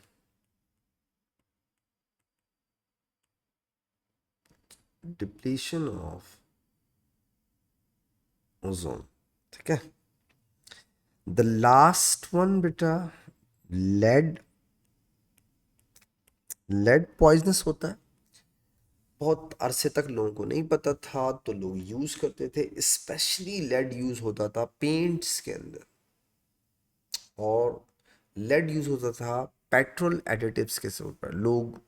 डिप्लीशन ऑफ ओजोन। ठीक है, द लास्ट वन बेटा लेड। लेड पॉइजनस होता है, बहुत अरसे तक लोगों को नहीं पता था तो लोग यूज करते थे। स्पेशली लेड यूज होता था पेंट्स के अंदर, और लेड यूज होता था पेट्रोल एडिटिव्स के तौर पर। लोग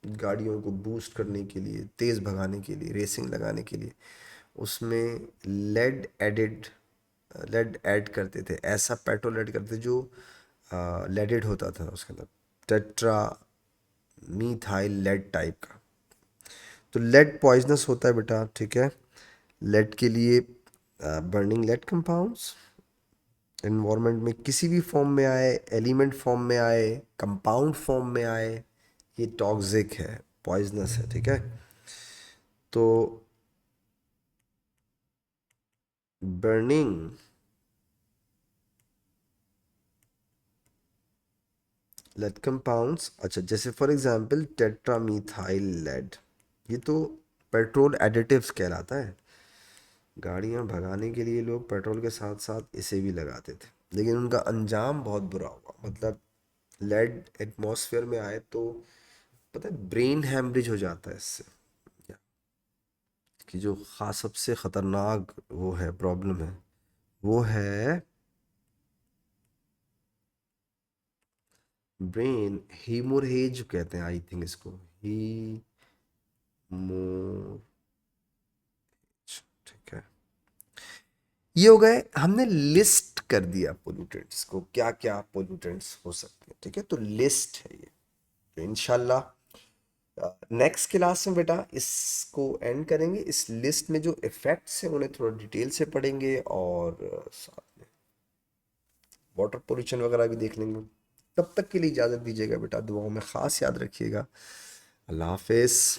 गाड़ियों को बूस्ट करने के लिए, तेज भगाने के लिए, रेसिंग लगाने के लिए उसमें लेड ऐड करते थे। ऐसा पेट्रोल ऐड करते थे जो लेडेड होता था उसके अंदर, टेट्रा मीथाइल लेड टाइप का। तो लेड पॉइजनस होता है बेटा। ठीक है, लेड के लिए बर्निंग लेड कंपाउंड्स इन्वायरमेंट में किसी भी फॉर्म में आए, एलिमेंट फॉर्म में आए, कंपाउंड फॉर्म में आए, ये टॉक्सिक है, पॉइजनस है। ठीक है, तो बर्निंग लेड कंपाउंड्स, अच्छा जैसे फॉर एग्जांपल टेट्रामीथाइल लेड, ये तो पेट्रोल एडिटिव्स कहलाता है। गाड़ियां भगाने के लिए लोग पेट्रोल के साथ साथ इसे भी लगाते थे, लेकिन उनका अंजाम बहुत बुरा हुआ। मतलब लेड एटमॉस्फेयर में आए तो पता है ब्रेन हैमरेज हो जाता है इससे। कि जो खास सबसे खतरनाक वो है, प्रॉब्लम है, वो है ब्रेन हीमोरेज कहते हैं, आई थिंक इसको हीमोरेज। ठीक है, ये हो गए, हमने लिस्ट कर दिया पोल्यूटेंट्स को, क्या क्या पोल्यूटेंट्स हो सकते हैं। ठीक है, तो लिस्ट है ये। तो इंशाल्लाह नेक्स्ट क्लास में बेटा इसको एंड करेंगे। इस लिस्ट में जो इफेक्ट्स हैं उन्हें थोड़ा डिटेल से पढ़ेंगे, और साथ में वाटर पोल्यूशन वगैरह भी देख लेंगे। तब तक के लिए इजाज़त दीजिएगा बेटा, दुआओं में ख़ास याद रखिएगा। अल्लाह हाफिज़।